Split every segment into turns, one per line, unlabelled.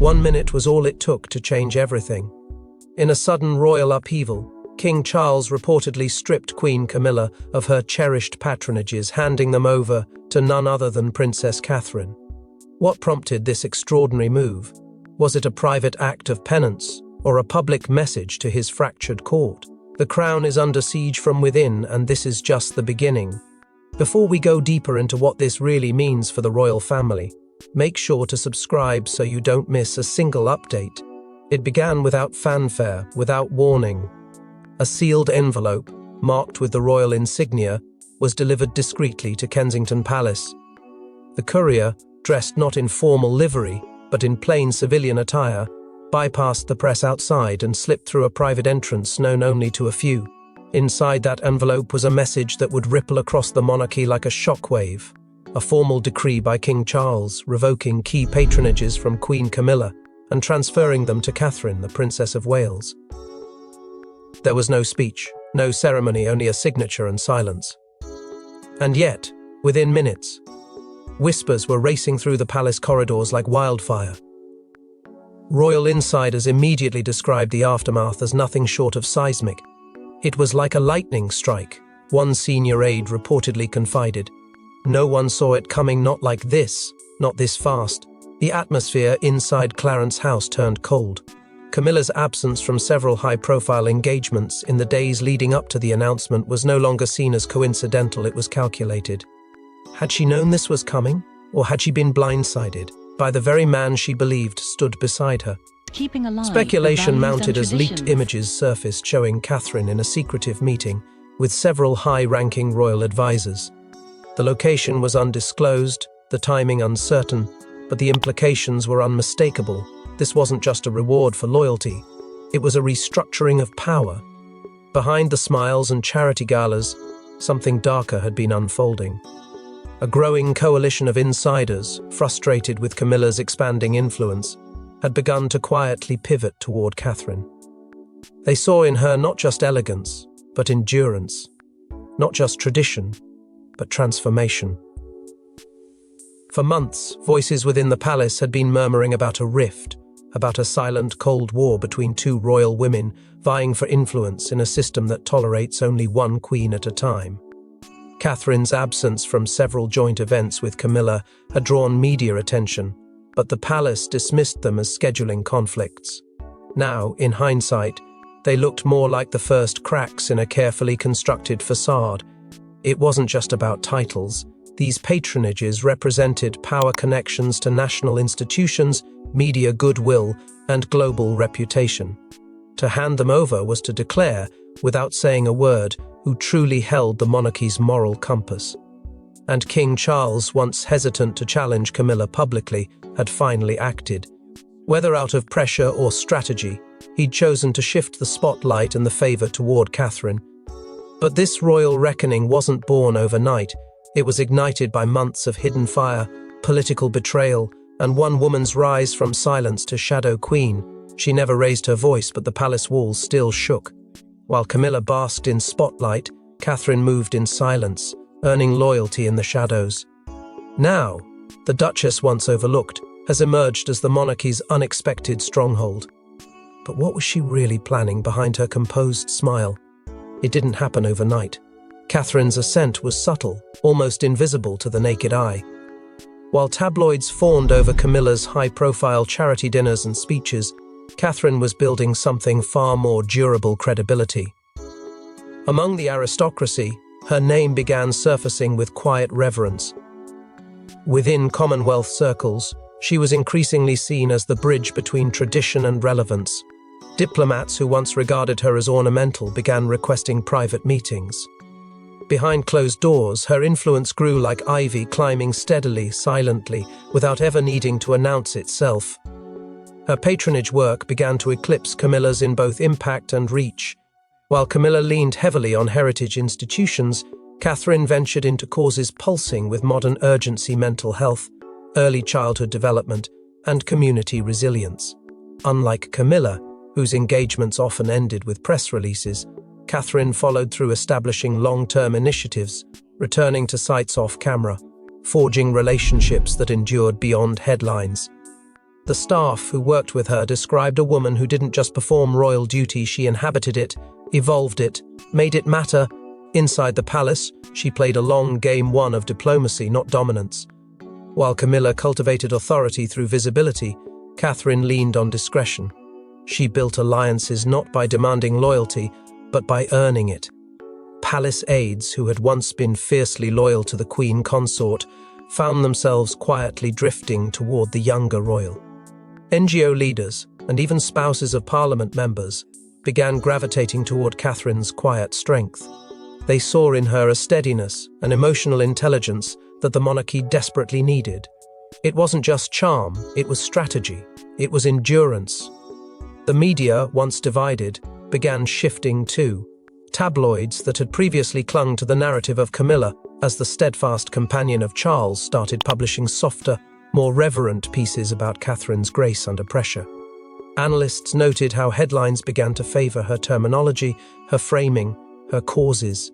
1 minute was all it took to change everything. In a sudden royal upheaval, King Charles reportedly stripped Queen Camilla of her cherished patronages, handing them over to none other than Princess Catherine. What prompted this extraordinary move? Was it a private act of penance, or a public message to his fractured court? The crown is under siege from within, and this is just the beginning. Before we go deeper into what this really means for the royal family, make sure to subscribe so you don't miss a single update. It began without fanfare, without warning. A sealed envelope, marked with the royal insignia, was delivered discreetly to Kensington Palace. The courier, dressed not in formal livery, but in plain civilian attire, bypassed the press outside and slipped through a private entrance known only to a few. Inside that envelope was a message that would ripple across the monarchy like a shockwave. A formal decree by King Charles revoking key patronages from Queen Camilla and transferring them to Catherine, the Princess of Wales. There was no speech, no ceremony, only a signature and silence. And yet, within minutes, whispers were racing through the palace corridors like wildfire. Royal insiders immediately described the aftermath as nothing short of seismic. It was like a lightning strike, one senior aide reportedly confided. No one saw it coming, not like this, not this fast. The atmosphere inside Clarence House turned cold. Camilla's absence from several high-profile engagements in the days leading up to the announcement was no longer seen as coincidental, it was calculated. Had she known this was coming, or had she been blindsided by the very man she believed stood beside her?
Keeping alive
Speculation
the values
mounted
and
as leaked
traditions.
images surfaced showing Catherine in a secretive meeting with several high-ranking royal advisors. The location was undisclosed, the timing uncertain, but the implications were unmistakable. This wasn't just a reward for loyalty, it was a restructuring of power. Behind the smiles and charity galas, something darker had been unfolding. A growing coalition of insiders, frustrated with Camilla's expanding influence, had begun to quietly pivot toward Catherine. They saw in her not just elegance, but endurance, not just tradition, but transformation. For months, voices within the palace had been murmuring about a rift, about a silent Cold War between two royal women vying for influence in a system that tolerates only one queen at a time. Catherine's absence from several joint events with Camilla had drawn media attention, but the palace dismissed them as scheduling conflicts. Now, in hindsight, they looked more like the first cracks in a carefully constructed facade. It wasn't just about titles. These patronages represented power connections to national institutions, media goodwill, and global reputation. To hand them over was to declare, without saying a word, who truly held the monarchy's moral compass. And King Charles, once hesitant to challenge Camilla publicly, had finally acted. Whether out of pressure or strategy, he'd chosen to shift the spotlight and the favor toward Catherine. But this royal reckoning wasn't born overnight. It was ignited by months of hidden fire, political betrayal, and one woman's rise from silence to shadow queen. She never raised her voice, but the palace walls still shook. While Camilla basked in spotlight, Catherine moved in silence, earning loyalty in the shadows. Now, the Duchess, once overlooked, has emerged as the monarchy's unexpected stronghold. But what was she really planning behind her composed smile? It didn't happen overnight. Catherine's ascent was subtle, almost invisible to the naked eye. While tabloids fawned over Camilla's high-profile charity dinners and speeches, Catherine was building something far more durable: credibility. Among the aristocracy, her name began surfacing with quiet reverence. Within Commonwealth circles, she was increasingly seen as the bridge between tradition and relevance. Diplomats who once regarded her as ornamental began requesting private meetings. Behind closed doors, her influence grew like ivy, climbing steadily, silently, without ever needing to announce itself. Her patronage work began to eclipse Camilla's in both impact and reach. While Camilla leaned heavily on heritage institutions, Catherine ventured into causes pulsing with modern urgency: mental health, early childhood development, and community resilience. Unlike Camilla, whose engagements often ended with press releases, Catherine followed through, establishing long-term initiatives, returning to sites off camera, forging relationships that endured beyond headlines. The staff who worked with her described a woman who didn't just perform royal duty, she inhabited it, evolved it, made it matter. Inside the palace, she played a long game, one of diplomacy, not dominance. While Camilla cultivated authority through visibility, Catherine leaned on discretion. She built alliances not by demanding loyalty, but by earning it. Palace aides who had once been fiercely loyal to the Queen Consort found themselves quietly drifting toward the younger royal. NGO leaders, and even spouses of parliament members, began gravitating toward Catherine's quiet strength. They saw in her a steadiness, an emotional intelligence that the monarchy desperately needed. It wasn't just charm, it was strategy, it was endurance. The media, once divided, began shifting too. Tabloids that had previously clung to the narrative of Camilla as the steadfast companion of Charles started publishing softer, more reverent pieces about Catherine's grace under pressure. Analysts noted how headlines began to favor her terminology, her framing, her causes.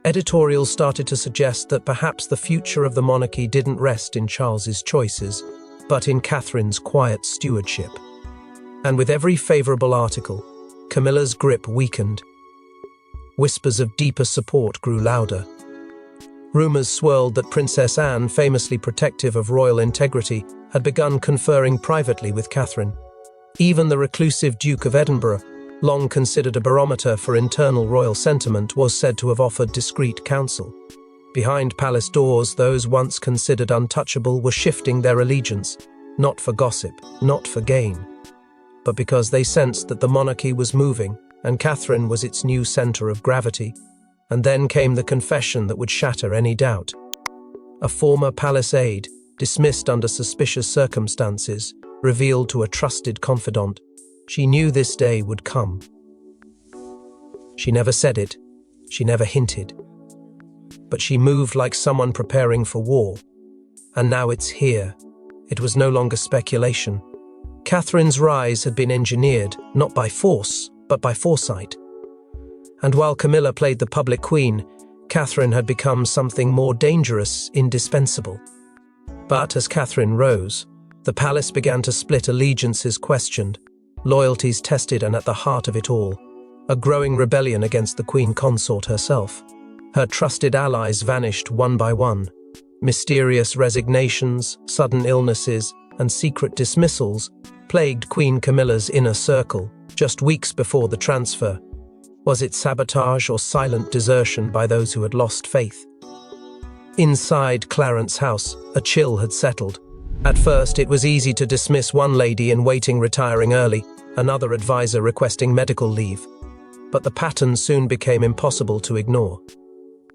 Editorials started to suggest that perhaps the future of the monarchy didn't rest in Charles's choices, but in Catherine's quiet stewardship. And with every favorable article, Camilla's grip weakened. Whispers of deeper support grew louder. Rumors swirled that Princess Anne, famously protective of royal integrity, had begun conferring privately with Catherine. Even the reclusive Duke of Edinburgh, long considered a barometer for internal royal sentiment, was said to have offered discreet counsel. Behind palace doors, those once considered untouchable were shifting their allegiance, not for gossip, not for gain, but because they sensed that the monarchy was moving and Catherine was its new center of gravity. And then came the confession that would shatter any doubt. A former palace aide, dismissed under suspicious circumstances, revealed to a trusted confidant, she knew this day would come. She never said it, she never hinted. But she moved like someone preparing for war. And now it's here. It was no longer speculation. Catherine's rise had been engineered, not by force, but by foresight. And while Camilla played the public queen, Catherine had become something more dangerous, indispensable. But as Catherine rose, the palace began to split, allegiances questioned, loyalties tested, and at the heart of it all, a growing rebellion against the Queen Consort herself. Her trusted allies vanished one by one. Mysterious resignations, sudden illnesses, and secret dismissals plagued Queen Camilla's inner circle just weeks before the transfer. Was it sabotage or silent desertion by those who had lost faith? Inside Clarence's house, a chill had settled. At first, it was easy to dismiss one lady in waiting retiring early, another advisor requesting medical leave. But the pattern soon became impossible to ignore.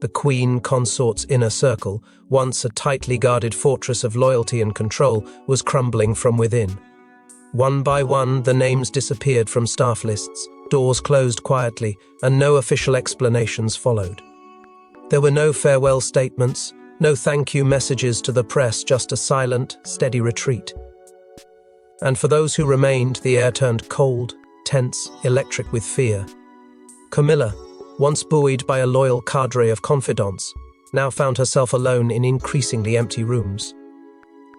The Queen Consort's inner circle, once a tightly guarded fortress of loyalty and control, was crumbling from within. One by one, the names disappeared from staff lists. Doors closed quietly, and no official explanations followed. There were no farewell statements, no thank you messages to the press, just a silent, steady retreat. And for those who remained, the air turned cold, tense, electric with fear. Camilla, once buoyed by a loyal cadre of confidants, now found herself alone in increasingly empty rooms.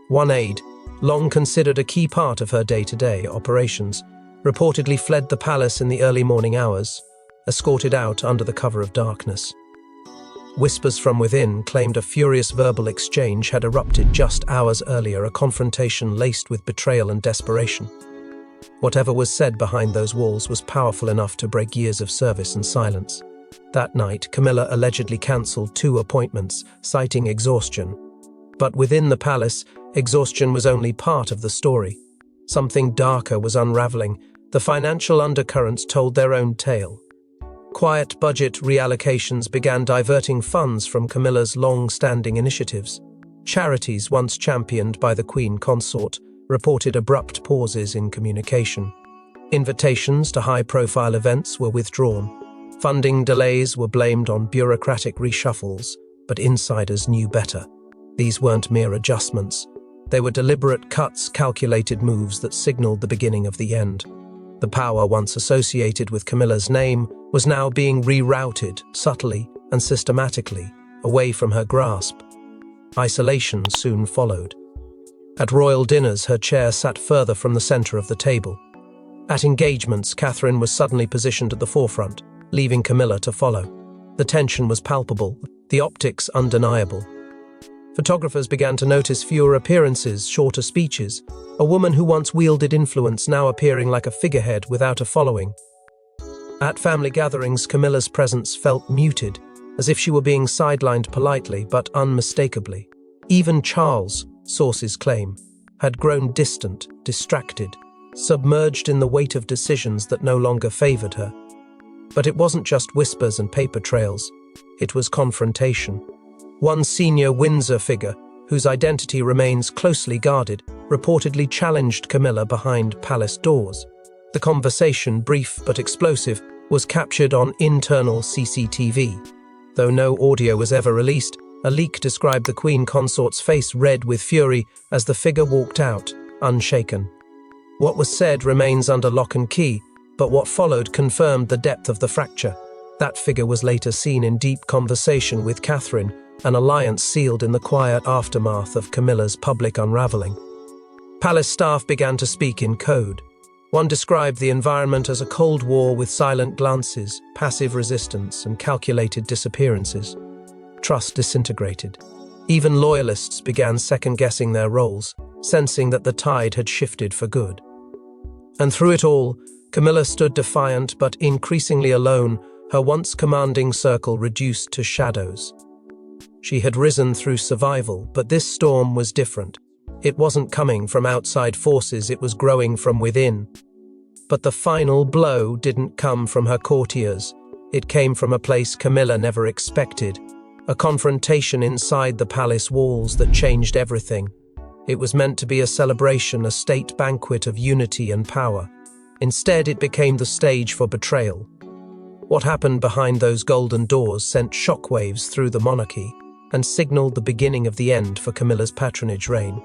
One aide, long considered a key part of her day-to-day operations, reportedly fled the palace in the early morning hours, escorted out under the cover of darkness. Whispers from within claimed a furious verbal exchange had erupted just hours earlier, a confrontation laced with betrayal and desperation. Whatever was said behind those walls was powerful enough to break years of service and silence. That night, Camilla allegedly cancelled 2 appointments, citing exhaustion. But within the palace, exhaustion was only part of the story. Something darker was unraveling. The financial undercurrents told their own tale. Quiet budget reallocations began diverting funds from Camilla's long-standing initiatives. Charities once championed by the Queen Consort reported abrupt pauses in communication. Invitations to high-profile events were withdrawn. Funding delays were blamed on bureaucratic reshuffles, but insiders knew better. These weren't mere adjustments. They were deliberate cuts, calculated moves that signaled the beginning of the end. The power once associated with Camilla's name was now being rerouted, subtly and systematically, away from her grasp. Isolation soon followed. At royal dinners, her chair sat further from the centre of the table. At engagements, Catherine was suddenly positioned at the forefront, leaving Camilla to follow. The tension was palpable, the optics undeniable. Photographers began to notice fewer appearances, shorter speeches, a woman who once wielded influence now appearing like a figurehead without a following. At family gatherings, Camilla's presence felt muted, as if she were being sidelined politely but unmistakably. Even Charles, sources claim, had grown distant, distracted, submerged in the weight of decisions that no longer favored her. But it wasn't just whispers and paper trails, it was confrontation. One senior Windsor figure, whose identity remains closely guarded, reportedly challenged Camilla behind palace doors. The conversation, brief but explosive, was captured on internal CCTV. Though no audio was ever released, a leak described the Queen Consort's face red with fury as the figure walked out, unshaken. What was said remains under lock and key, but what followed confirmed the depth of the fracture. That figure was later seen in deep conversation with Catherine, an alliance sealed in the quiet aftermath of Camilla's public unravelling. Palace staff began to speak in code. One described the environment as a cold war with silent glances, passive resistance, and calculated disappearances. Trust disintegrated. Even loyalists began second-guessing their roles, sensing that the tide had shifted for good. And through it all, Camilla stood defiant but increasingly alone, her once commanding circle reduced to shadows. She had risen through survival, but this storm was different. It wasn't coming from outside forces, it was growing from within. But the final blow didn't come from her courtiers. It came from a place Camilla never expected. A confrontation inside the palace walls that changed everything. It was meant to be a celebration, a state banquet of unity and power. Instead, it became the stage for betrayal. What happened behind those golden doors sent shockwaves through the monarchy and signaled the beginning of the end for Camilla's patronage reign.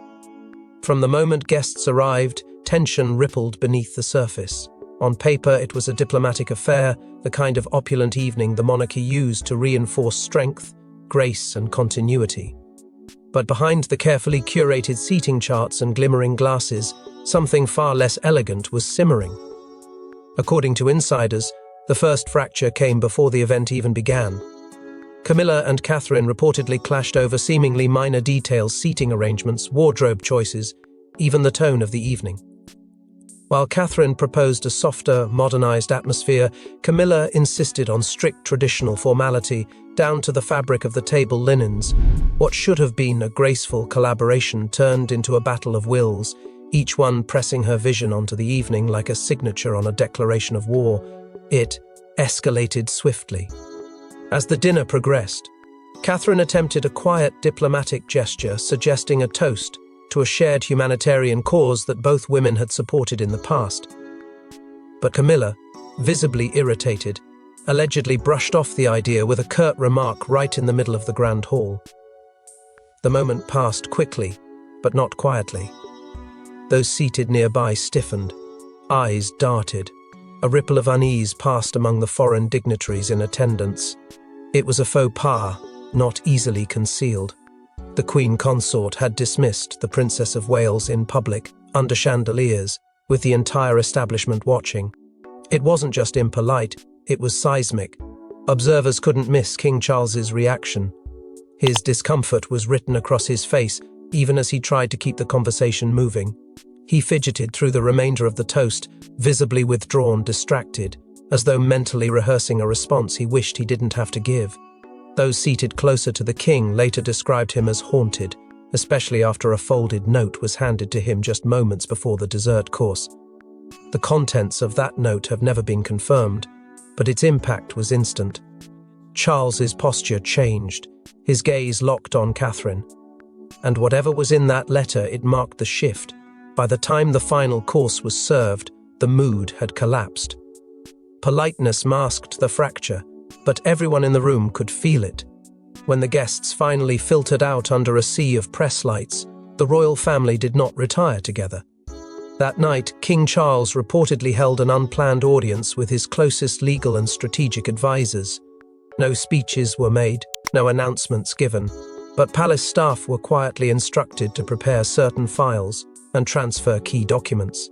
From the moment guests arrived, tension rippled beneath the surface. On paper, it was a diplomatic affair, the kind of opulent evening the monarchy used to reinforce strength, grace, and continuity. But behind the carefully curated seating charts and glimmering glasses, something far less elegant was simmering. According to insiders, the first fracture came before the event even began. Camilla and Catherine reportedly clashed over seemingly minor details, seating arrangements, wardrobe choices, even the tone of the evening. While Catherine proposed a softer, modernized atmosphere, Camilla insisted on strict traditional formality, down to the fabric of the table linens. What should have been a graceful collaboration turned into a battle of wills, each one pressing her vision onto the evening like a signature on a declaration of war. It escalated swiftly. As the dinner progressed, Catherine attempted a quiet diplomatic gesture suggesting a toast to a shared humanitarian cause that both women had supported in the past. But Camilla, visibly irritated, allegedly brushed off the idea with a curt remark right in the middle of the grand hall. The moment passed quickly, but not quietly. Those seated nearby stiffened, eyes darted. A ripple of unease passed among the foreign dignitaries in attendance. It was a faux pas, not easily concealed. The Queen Consort had dismissed the Princess of Wales in public, under chandeliers, with the entire establishment watching. It wasn't just impolite, it was seismic. Observers couldn't miss King Charles's reaction. His discomfort was written across his face, even as he tried to keep the conversation moving. He fidgeted through the remainder of the toast, visibly withdrawn, distracted, as though mentally rehearsing a response he wished he didn't have to give. Those seated closer to the king later described him as haunted, especially after a folded note was handed to him just moments before the dessert course. The contents of that note have never been confirmed, but its impact was instant. Charles's posture changed, his gaze locked on Catherine. And whatever was in that letter, it marked the shift. By the time the final course was served, the mood had collapsed. Politeness masked the fracture, but everyone in the room could feel it. When the guests finally filtered out under a sea of press lights, the royal family did not retire together. That night, King Charles reportedly held an unplanned audience with his closest legal and strategic advisors. No speeches were made, no announcements given, but palace staff were quietly instructed to prepare certain files and transfer key documents.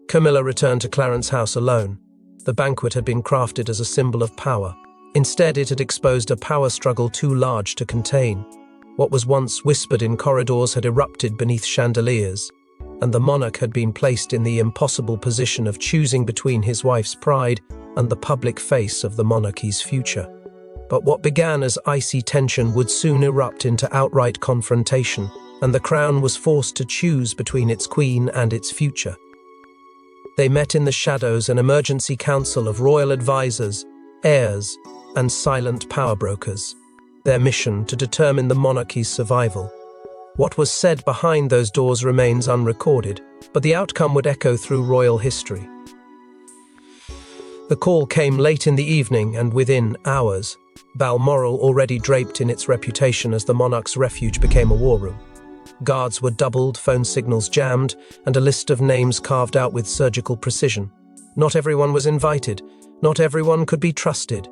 Camilla returned to Clarence's house alone. The banquet had been crafted as a symbol of power. Instead, it had exposed a power struggle too large to contain. What was once whispered in corridors had erupted beneath chandeliers, and the monarch had been placed in the impossible position of choosing between his wife's pride and the public face of the monarchy's future. But what began as icy tension would soon erupt into outright confrontation, and the crown was forced to choose between its queen and its future. They met in the shadows, an emergency council of royal advisors, heirs, and silent power brokers, their mission to determine the monarchy's survival. What was said behind those doors remains unrecorded, but the outcome would echo through royal history. The call came late in the evening, and within hours, Balmoral, already draped in its reputation as the monarch's refuge, became a war room. Guards were doubled, phone signals jammed, and a list of names carved out with surgical precision. Not everyone was invited. Not everyone could be trusted.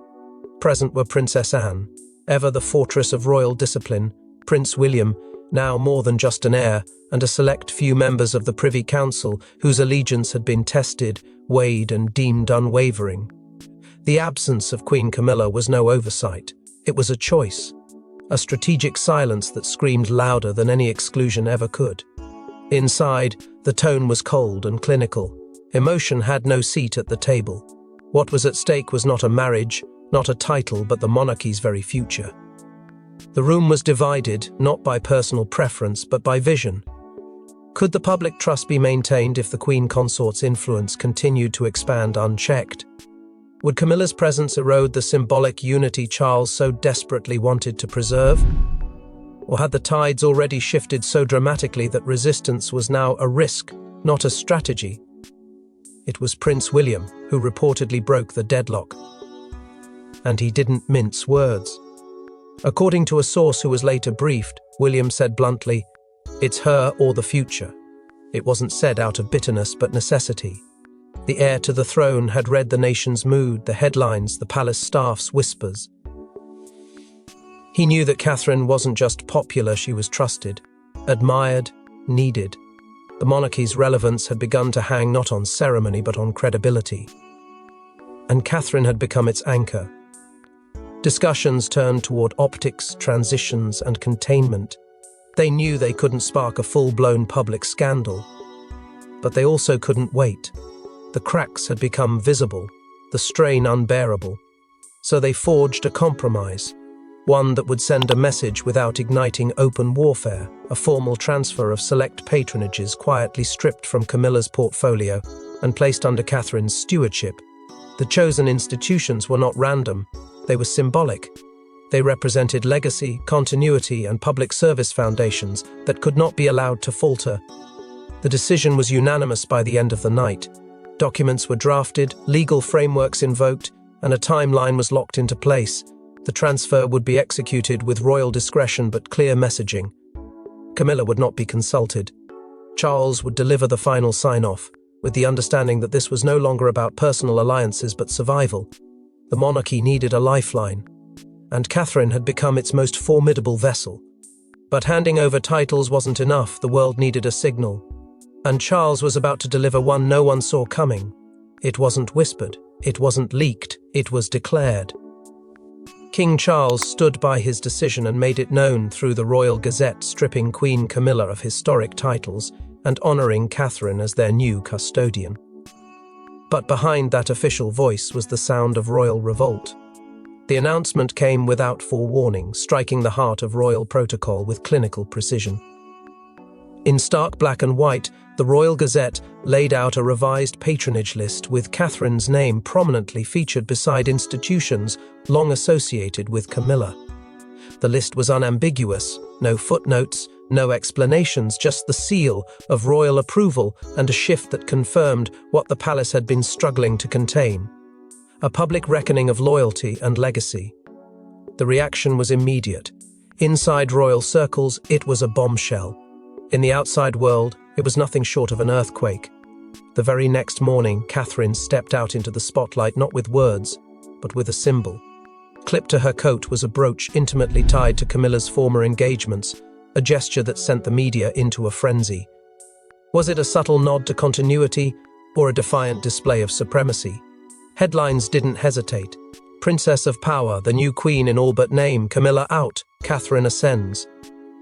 Present were Princess Anne, ever the fortress of royal discipline, Prince William, now more than just an heir, and a select few members of the Privy Council whose allegiance had been tested, weighed, and deemed unwavering. The absence of Queen Camilla was no oversight. It was a choice, a strategic silence that screamed louder than any exclusion ever could. Inside, the tone was cold and clinical. Emotion had no seat at the table. What was at stake was not a marriage, not a title, but the monarchy's very future. The room was divided, not by personal preference, but by vision. Could the public trust be maintained if the Queen Consort's influence continued to expand unchecked? Would Camilla's presence erode the symbolic unity Charles so desperately wanted to preserve? Or had the tides already shifted so dramatically that resistance was now a risk, not a strategy? It was Prince William who reportedly broke the deadlock. And he didn't mince words. According to a source who was later briefed, William said bluntly, "It's her or the future." It wasn't said out of bitterness but necessity. The heir to the throne had read the nation's mood, the headlines, the palace staff's whispers. He knew that Catherine wasn't just popular, she was trusted, admired, needed. The monarchy's relevance had begun to hang not on ceremony but on credibility. And Catherine had become its anchor. Discussions turned toward optics, transitions, and containment. They knew they couldn't spark a full-blown public scandal. But they also couldn't wait. The cracks had become visible, the strain unbearable. So they forged a compromise, one that would send a message without igniting open warfare, a formal transfer of select patronages quietly stripped from Camilla's portfolio and placed under Catherine's stewardship. The chosen institutions were not random, they were symbolic. They represented legacy, continuity, and public service foundations that could not be allowed to falter. The decision was unanimous by the end of the night. Documents were drafted, legal frameworks invoked, and a timeline was locked into place. The transfer would be executed with royal discretion but clear messaging. Camilla would not be consulted. Charles would deliver the final sign-off, with the understanding that this was no longer about personal alliances but survival. The monarchy needed a lifeline, and Catherine had become its most formidable vessel. But handing over titles wasn't enough, the world needed a signal. And Charles was about to deliver one no one saw coming. It wasn't whispered, it wasn't leaked, it was declared. King Charles stood by his decision and made it known through the Royal Gazette, stripping Queen Camilla of historic titles and honouring Catherine as their new custodian. But behind that official voice was the sound of royal revolt. The announcement came without forewarning, striking the heart of royal protocol with clinical precision. In stark black and white, the Royal Gazette laid out a revised patronage list with Catherine's name prominently featured beside institutions long associated with Camilla. The list was unambiguous, no footnotes, no explanations, just the seal of royal approval and a shift that confirmed what the palace had been struggling to contain. A public reckoning of loyalty and legacy. The reaction was immediate. Inside royal circles, it was a bombshell. In the outside world, it was nothing short of an earthquake. The very next morning, Catherine stepped out into the spotlight not with words, but with a symbol. Clipped to her coat was a brooch intimately tied to Camilla's former engagements, a gesture that sent the media into a frenzy. Was it a subtle nod to continuity or a defiant display of supremacy? Headlines didn't hesitate. Princess of Power, the new queen in all but name, Camilla out, Catherine ascends.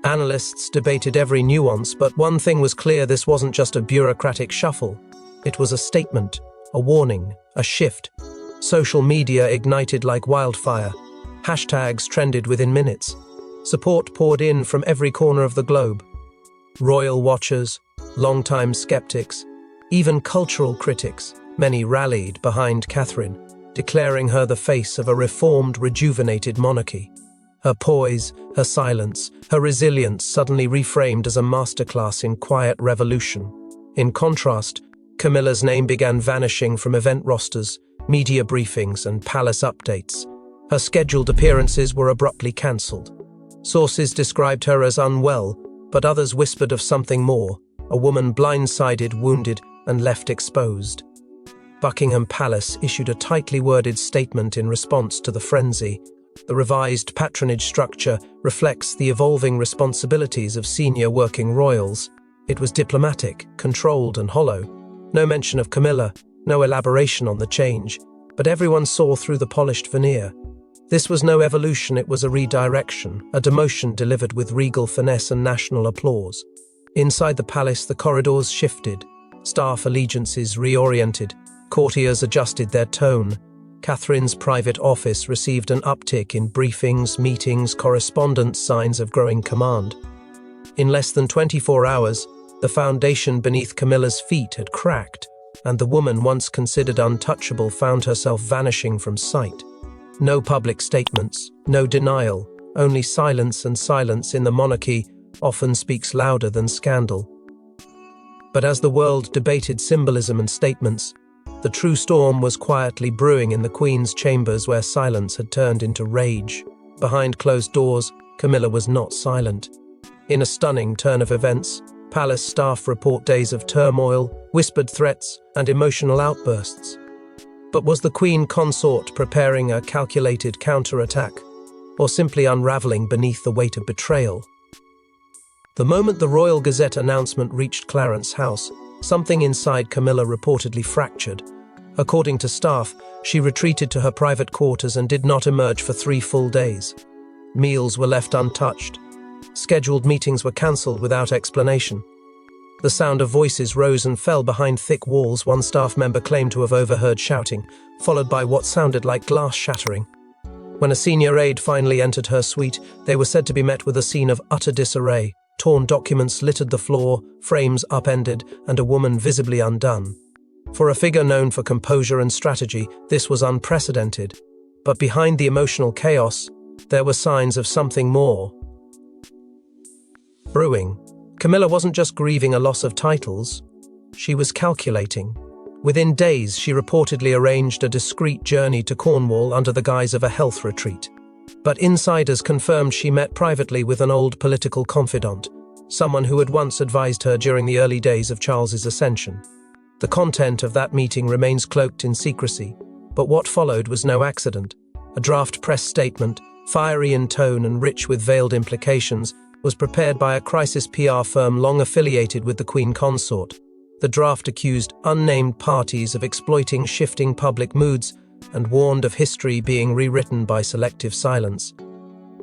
Analysts debated every nuance, but one thing was clear: this wasn't just a bureaucratic shuffle. It was a statement, a warning, a shift. Social media ignited like wildfire. Hashtags trended within minutes. Support poured in from every corner of the globe. Royal watchers, longtime skeptics, even cultural critics, many rallied behind Catherine, declaring her the face of a reformed, rejuvenated monarchy. Her poise, her silence, her resilience suddenly reframed as a masterclass in quiet revolution. In contrast, Camilla's name began vanishing from event rosters, media briefings, and palace updates. Her scheduled appearances were abruptly cancelled. Sources described her as unwell, but others whispered of something more: a woman blindsided, wounded, and left exposed. Buckingham Palace issued a tightly worded statement in response to the frenzy. The revised patronage structure reflects the evolving responsibilities of senior working royals. It was diplomatic, controlled, and hollow. No mention of Camilla, no elaboration on the change, but everyone saw through the polished veneer. This was no evolution, it was a redirection, a demotion delivered with regal finesse and national applause. Inside the palace, the corridors shifted, staff allegiances reoriented, courtiers adjusted their tone. Catherine's private office received an uptick in briefings, meetings, correspondence, signs of growing command. In less than 24 hours, the foundation beneath Camilla's feet had cracked, and the woman once considered untouchable found herself vanishing from sight. No public statements, no denial, only silence, and silence in the monarchy often speaks louder than scandal. But as the world debated symbolism and statements, the true storm was quietly brewing in the Queen's chambers, where silence had turned into rage. Behind closed doors, Camilla was not silent. In a stunning turn of events, palace staff report days of turmoil, whispered threats, and emotional outbursts. But was the Queen consort preparing a calculated counterattack, or simply unraveling beneath the weight of betrayal? The moment the Royal Gazette announcement reached Clarence House, something inside Camilla reportedly fractured. According to staff, she retreated to her private quarters and did not emerge for 3 full days. Meals were left untouched. Scheduled meetings were cancelled without explanation. The sound of voices rose and fell behind thick walls. One staff member claimed to have overheard shouting, followed by what sounded like glass shattering. When a senior aide finally entered her suite, they were said to be met with a scene of utter disarray. Torn documents littered the floor, frames upended, and a woman visibly undone. For a figure known for composure and strategy, this was unprecedented. But behind the emotional chaos, there were signs of something more brewing. Camilla wasn't just grieving a loss of titles, she was calculating. Within days, she reportedly arranged a discreet journey to Cornwall under the guise of a health retreat. But insiders confirmed she met privately with an old political confidant, someone who had once advised her during the early days of Charles's ascension. The content of that meeting remains cloaked in secrecy, but what followed was no accident. A draft press statement, fiery in tone and rich with veiled implications, was prepared by a crisis PR firm long affiliated with the Queen Consort. The draft accused unnamed parties of exploiting shifting public moods and warned of history being rewritten by selective silence.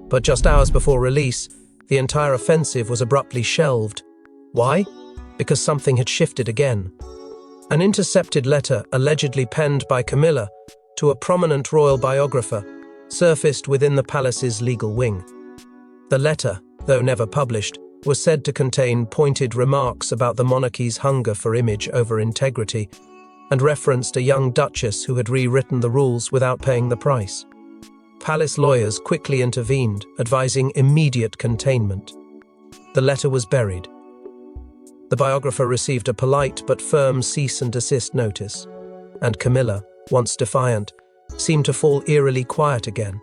But just hours before release, the entire offensive was abruptly shelved. Why? Because something had shifted again. An intercepted letter, allegedly penned by Camilla to a prominent royal biographer, surfaced within the palace's legal wing. The letter, though never published, was said to contain pointed remarks about the monarchy's hunger for image over integrity, and referenced a young duchess who had rewritten the rules without paying the price. Palace lawyers quickly intervened, advising immediate containment. The letter was buried. The biographer received a polite but firm cease and desist notice, and Camilla, once defiant, seemed to fall eerily quiet again.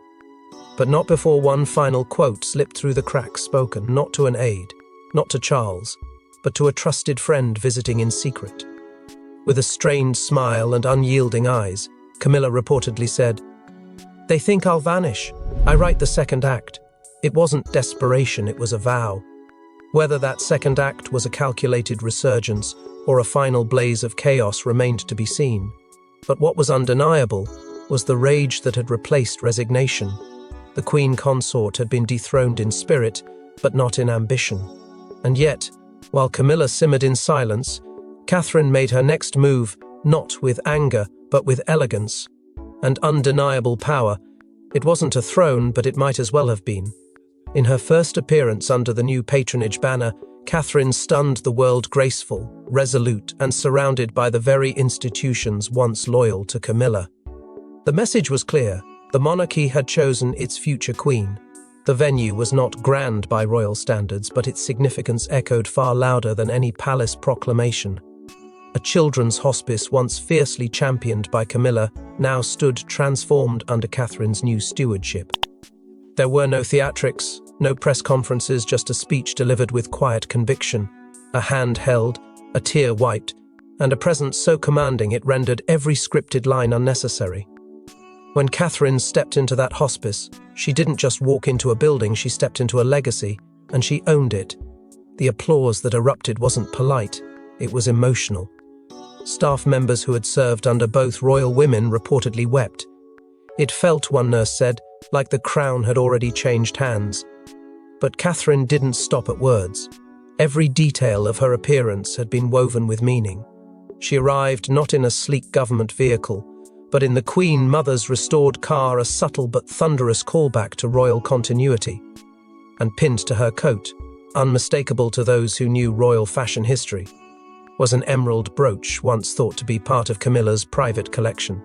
But not before one final quote slipped through the cracks, spoken not to an aide, not to Charles, but to a trusted friend visiting in secret. With a strained smile and unyielding eyes, Camilla reportedly said, They think I'll vanish. I write the second act. It wasn't desperation, it was a vow. Whether that second act was a calculated resurgence or a final blaze of chaos remained to be seen. But what was undeniable was the rage that had replaced resignation. The queen consort had been dethroned in spirit, but not in ambition. And yet, while Camilla simmered in silence, Catherine made her next move not with anger, but with elegance and undeniable power. It wasn't a throne, but it might as well have been. In her first appearance under the new patronage banner, Catherine stunned the world graceful, resolute, and surrounded by the very institutions once loyal to Camilla. The message was clear. The monarchy had chosen its future queen. The venue was not grand by royal standards, but its significance echoed far louder than any palace proclamation. A children's hospice once fiercely championed by Camilla now stood transformed under Catherine's new stewardship. There were no theatrics, no press conferences, just a speech delivered with quiet conviction, a hand held, a tear wiped, and a presence so commanding it rendered every scripted line unnecessary. When Catherine stepped into that hospice, she didn't just walk into a building, she stepped into a legacy, and she owned it. The applause that erupted wasn't polite, it was emotional. Staff members who had served under both royal women reportedly wept. It felt, one nurse said, like the crown had already changed hands. But Catherine didn't stop at words. Every detail of her appearance had been woven with meaning. She arrived not in a sleek government vehicle, but in the Queen Mother's restored car, a subtle but thunderous callback to royal continuity. And pinned to her coat, unmistakable to those who knew royal fashion history, was an emerald brooch once thought to be part of Camilla's private collection.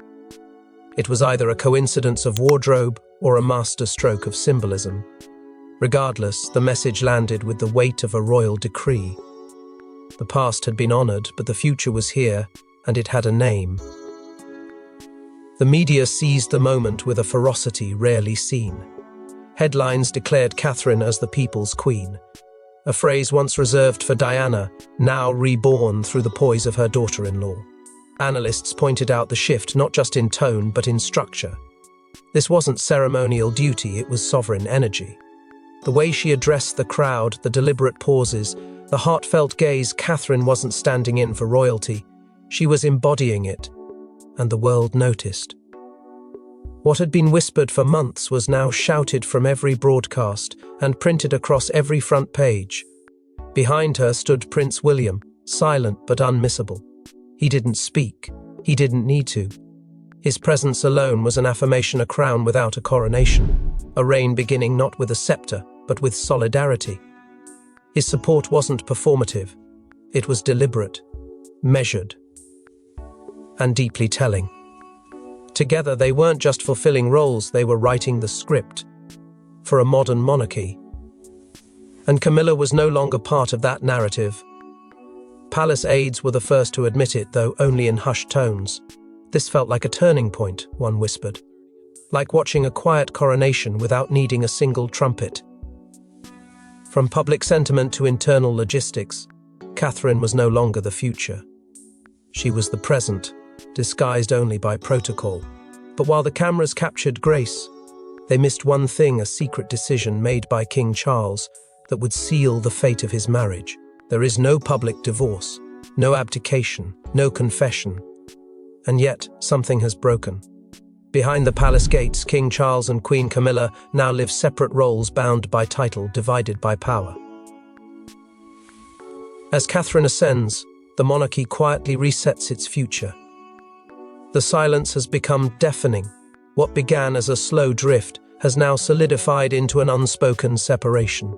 It was either a coincidence of wardrobe or a masterstroke of symbolism. Regardless, the message landed with the weight of a royal decree. The past had been honored, but the future was here, and it had a name. The media seized the moment with a ferocity rarely seen. Headlines declared Catherine as the people's queen, a phrase once reserved for Diana, now reborn through the poise of her daughter-in-law. Analysts pointed out the shift not just in tone but in structure. This wasn't ceremonial duty, it was sovereign energy. The way she addressed the crowd, the deliberate pauses, the heartfelt gaze, Catherine wasn't standing in for royalty, she was embodying it, and the world noticed. What had been whispered for months was now shouted from every broadcast and printed across every front page. Behind her stood Prince William, silent but unmissable. He didn't speak. He didn't need to. His presence alone was an affirmation, a crown without a coronation, a reign beginning not with a scepter, but with solidarity. His support wasn't performative. It was deliberate, measured, and deeply telling. Together, they weren't just fulfilling roles, they were writing the script for a modern monarchy. And Camilla was no longer part of that narrative. Palace aides were the first to admit it, though only in hushed tones. This felt like a turning point, one whispered. Like watching a quiet coronation without needing a single trumpet. From public sentiment to internal logistics, Catherine was no longer the future. She was the present, disguised only by protocol. But while the cameras captured grace, they missed one thing, a secret decision made by King Charles that would seal the fate of his marriage. There is no public divorce, no abdication, no confession. And yet, something has broken. Behind the palace gates, King Charles and Queen Camilla now live separate roles, bound by title, divided by power. As Catherine ascends, the monarchy quietly resets its future. The silence has become deafening. What began as a slow drift has now solidified into an unspoken separation.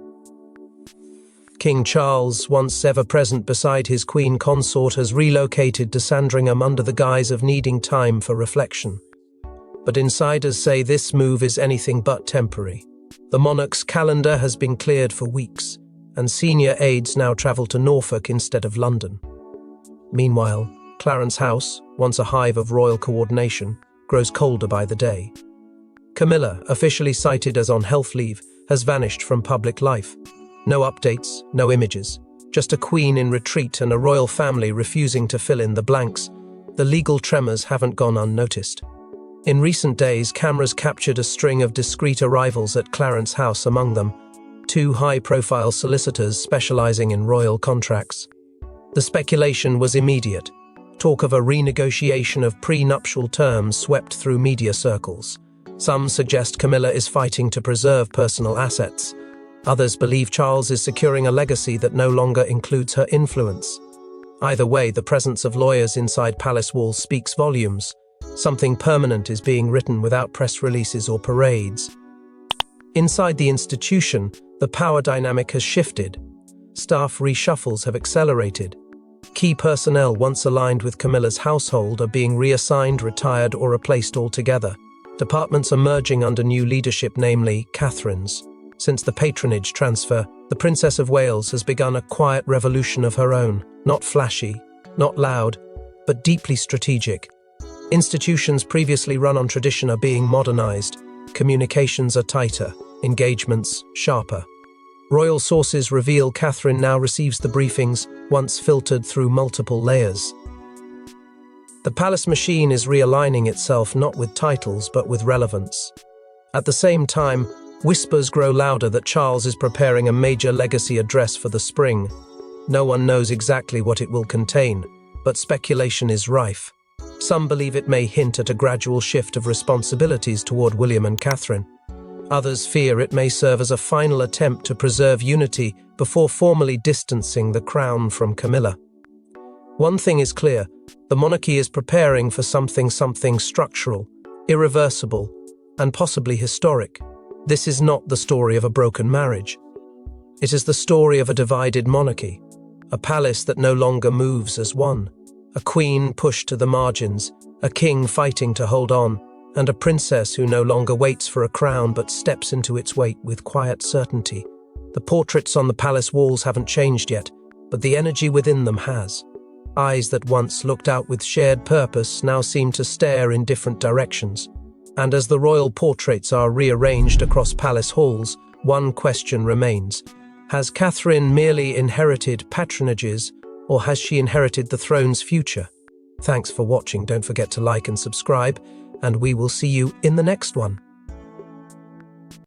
King Charles, once ever present beside his queen consort, has relocated to Sandringham under the guise of needing time for reflection. But insiders say this move is anything but temporary. The monarch's calendar has been cleared for weeks, and senior aides now travel to Norfolk instead of London. Meanwhile, Clarence House, once a hive of royal coordination, grows colder by the day. Camilla, officially cited as on health leave, has vanished from public life. No updates, no images, just a queen in retreat and a royal family refusing to fill in the blanks. The legal tremors haven't gone unnoticed. In recent days, cameras captured a string of discreet arrivals at Clarence House, among them two high-profile solicitors specializing in royal contracts. The speculation was immediate. Talk of a renegotiation of prenuptial terms swept through media circles. Some suggest Camilla is fighting to preserve personal assets. Others believe Charles is securing a legacy that no longer includes her influence. Either way, the presence of lawyers inside palace walls speaks volumes. Something permanent is being written without press releases or parades. Inside the institution, the power dynamic has shifted. Staff reshuffles have accelerated. Key personnel once aligned with Camilla's household are being reassigned, retired, or replaced altogether. Departments are merging under new leadership, namely Catherine's. Since the patronage transfer, the Princess of Wales has begun a quiet revolution of her own, not flashy, not loud, but deeply strategic. Institutions previously run on tradition are being modernized. Communications are tighter, engagements sharper. Royal sources reveal Catherine now receives the briefings, once filtered through multiple layers. The palace machine is realigning itself not with titles but with relevance. At the same time, whispers grow louder that Charles is preparing a major legacy address for the spring. No one knows exactly what it will contain, but speculation is rife. Some believe it may hint at a gradual shift of responsibilities toward William and Catherine. Others fear it may serve as a final attempt to preserve unity before formally distancing the crown from Camilla. One thing is clear, the monarchy is preparing for something structural, irreversible, and possibly historic. This is not the story of a broken marriage. It is the story of a divided monarchy, a palace that no longer moves as one, a queen pushed to the margins, a king fighting to hold on, and a princess who no longer waits for a crown but steps into its weight with quiet certainty. The portraits on the palace walls haven't changed yet, but the energy within them has. Eyes that once looked out with shared purpose now seem to stare in different directions. And as the royal portraits are rearranged across palace halls, one question remains. Has Catherine merely inherited patronages, or has she inherited the throne's future? Thanks for watching. Don't forget to like and subscribe, and we will see you in the next one.